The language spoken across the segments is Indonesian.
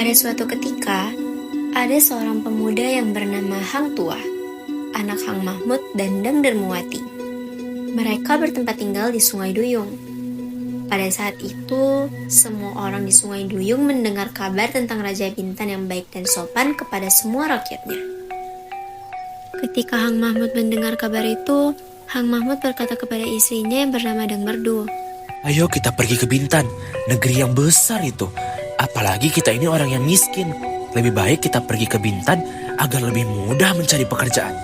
Pada suatu ketika, ada seorang pemuda yang bernama Hang Tuah, anak Hang Mahmud dan Dang Darmawati. Mereka bertempat tinggal di Sungai Duyung. Pada saat itu, semua orang di Sungai Duyung mendengar kabar tentang Raja Bintan yang baik dan sopan kepada semua rakyatnya. Ketika Hang Mahmud mendengar kabar itu, Hang Mahmud berkata kepada istrinya yang bernama Dang Merdu, Ayo kita pergi ke Bintan, negeri yang besar itu. Apalagi kita ini orang yang miskin. Lebih baik kita pergi ke Bintan agar lebih mudah mencari pekerjaan.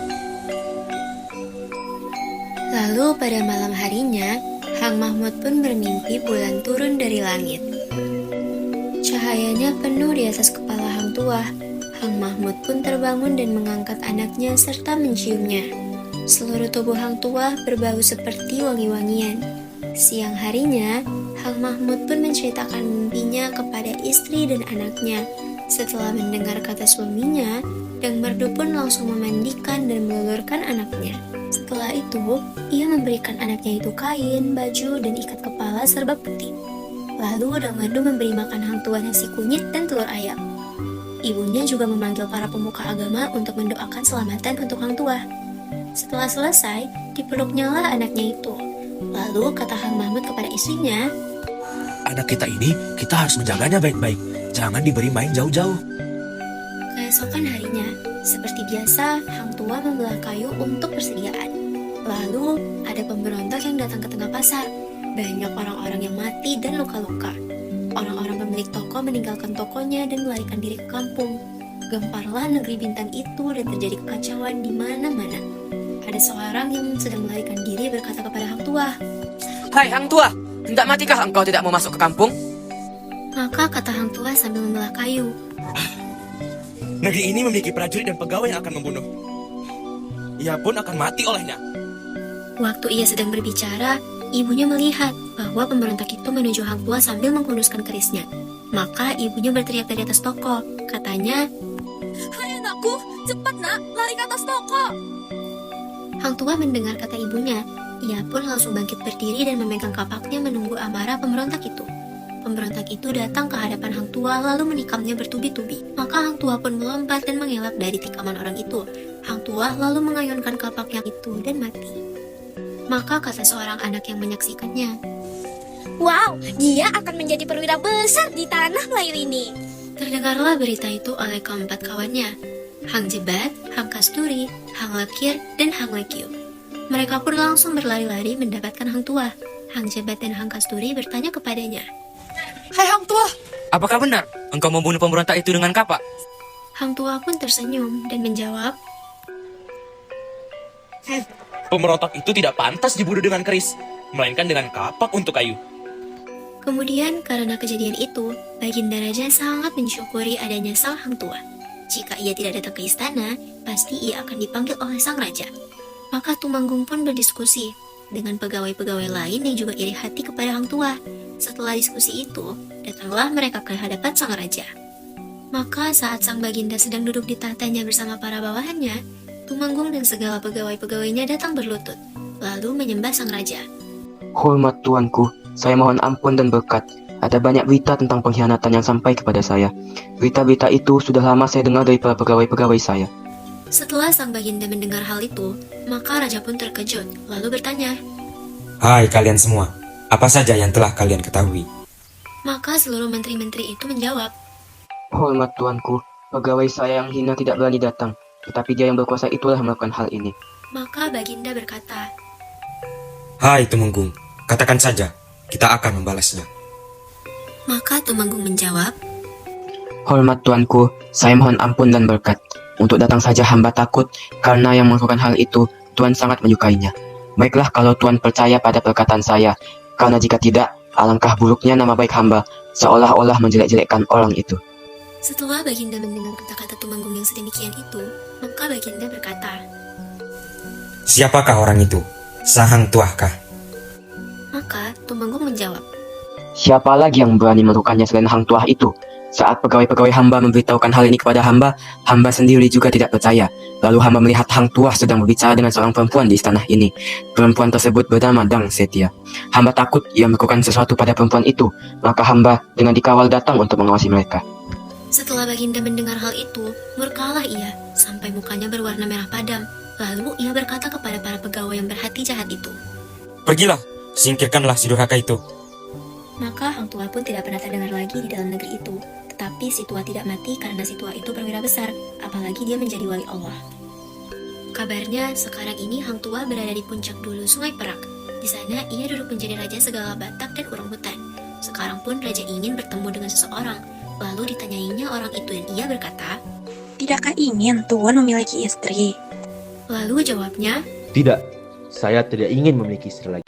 Lalu pada malam harinya, Hang Mahmud pun bermimpi bulan turun dari langit. Cahayanya penuh di atas kepala Hang Tuah. Hang Mahmud pun terbangun dan mengangkat anaknya serta menciumnya. Seluruh tubuh Hang Tuah berbau seperti wangi-wangian. Siang harinya, Hang Mahmud pun menceritakan mimpinya kepada istri dan anaknya. Setelah mendengar kata suaminya, Dang Merdu pun langsung memandikan dan melulurkan anaknya. Setelah itu, ia memberikan anaknya itu kain, baju, dan ikat kepala serba putih. Lalu Dang Merdu memberi makan Hang Tuah nasi kunyit dan telur ayam. Ibunya juga memanggil para pemuka agama untuk mendoakan selamatan untuk Hang Tuah. Setelah selesai, dipeluknyalah anaknya itu. Lalu kata Hang Mahmud kepada istrinya, Anak kita ini, kita harus menjaganya baik-baik. Jangan diberi main jauh-jauh. keesokan harinya, seperti biasa, Hang Tuah membelah kayu untuk persediaan. Lalu, ada pemberontak yang datang ke tengah pasar. Banyak orang-orang yang mati dan luka-luka. Orang-orang pemilik toko meninggalkan tokonya dan melarikan diri ke kampung. Gemparlah negeri Bintan itu dan terjadi kekacauan di mana-mana. Ada seorang yang sedang melarikan diri berkata kepada Hang Tuah, Hai Hang Tuah, hendak matikah engkau tidak mau masuk ke kampung? Maka kata Hang Tuah sambil membelah kayu, Negeri ini memiliki prajurit dan pegawai yang akan membunuh. Ia pun akan mati olehnya. Waktu ia sedang berbicara, ibunya melihat bahwa pemberontak itu menuju Hang Tuah sambil menghunuskan kerisnya. Maka ibunya berteriak dari atas toko. Katanya, Hai anakku, cepat nak, lari ke atas toko. Hang Tuah mendengar kata ibunya. Ia pun langsung bangkit berdiri dan memegang kapaknya menunggu amarah pemberontak itu. Pemberontak itu datang ke hadapan Hang Tuah lalu menikamnya bertubi-tubi. Maka Hang Tuah pun melompat dan mengelak dari tikaman orang itu. Hang Tuah lalu mengayunkan kapaknya itu dan mati. Maka kata seorang anak yang menyaksikannya, Wow, dia akan menjadi perwira besar di tanah Melayu ini. terdengarlah berita itu oleh keempat kawannya, Hang Jebat, Hang Kasturi, Hang Lekir, dan Hang Lekyu. Mereka pun langsung berlari-lari mendapatkan Hang Tuah. Hang Jebat dan Hang Kasturi bertanya kepadanya. Hai Hang Tuah, apakah benar engkau membunuh pemberontak itu dengan kapak? Hang Tuah pun tersenyum dan menjawab, Pemberontak itu tidak pantas dibunuh dengan keris, melainkan dengan kapak untuk kayu. Kemudian karena kejadian itu, Baginda Raja sangat mensyukuri adanya sang Hang Tuah. Jika ia tidak datang ke istana, pasti ia akan dipanggil oleh sang raja. Maka Tumanggung pun berdiskusi dengan pegawai-pegawai lain yang juga iri hati kepada Hang Tuah. Setelah diskusi itu, datanglah mereka ke hadapan sang raja. Maka saat sang Baginda sedang duduk di tahtanya bersama para bawahannya, Tumanggung dan segala pegawai-pegawainya datang berlutut, lalu menyembah sang raja. Hormat tuanku, saya mohon ampun dan berkat. Ada banyak berita tentang pengkhianatan yang sampai kepada saya. Berita-berita itu sudah lama saya dengar dari para pegawai-pegawai saya. Setelah sang Baginda mendengar hal itu, maka raja pun terkejut, lalu bertanya. Hai kalian semua, apa saja yang telah kalian ketahui? Maka seluruh menteri-menteri itu menjawab, Hormat tuanku, pegawai saya yang hina tidak berani datang. Tetapi dia yang berkuasa itulah melakukan hal ini. Maka Baginda berkata, Hai Tumenggung, katakan saja, kita akan membalasnya. Maka Tumanggung menjawab, Hormat tuanku, saya mohon ampun dan berkat. Untuk datang saja hamba takut, karena yang melakukan hal itu, Tuan sangat menyukainya. Baiklah kalau Tuan percaya pada perkataan saya, karena jika tidak, alangkah buruknya nama baik hamba, seolah-olah menjelek-jelekkan orang itu. Setelah Baginda mendengar kata-kata Tumanggung yang sedemikian itu, maka Baginda berkata, Siapakah orang itu? Sahang Tuahkah? Maka Tumanggung menjawab, Siapa lagi yang berani melakukannya selain Hang Tuah itu? Saat pegawai-pegawai hamba memberitahukan hal ini kepada hamba sendiri juga tidak percaya. Lalu hamba melihat Hang Tuah sedang berbicara dengan seorang perempuan di istana ini. Perempuan tersebut bernama Dang Setia. Hamba takut ia melakukan sesuatu pada perempuan itu, maka hamba dengan dikawal datang untuk mengawasi mereka. Setelah Setelah Baginda mendengar hal itu, murkalah ia sampai mukanya berwarna merah padam. Lalu ia berkata kepada para pegawai yang berhati jahat itu. Pergilah, singkirkanlah si durhaka itu. Maka Hang Tua pun tidak pernah terdengar lagi di dalam negeri itu. Tetapi si tua tidak mati karena si tua itu perwira besar, apalagi dia menjadi wali Allah. Kabarnya sekarang ini Hang Tua berada di puncak dulu Sungai Perak. Di sana ia duduk menjadi raja segala Batak dan orang hutan. Sekarang pun raja ingin bertemu dengan seseorang. Lalu ditanyainya orang itu dan ia berkata, Tidakkah ingin Tuan memiliki istri? lalu jawabnya, Tidak, saya tidak ingin memiliki istri lagi.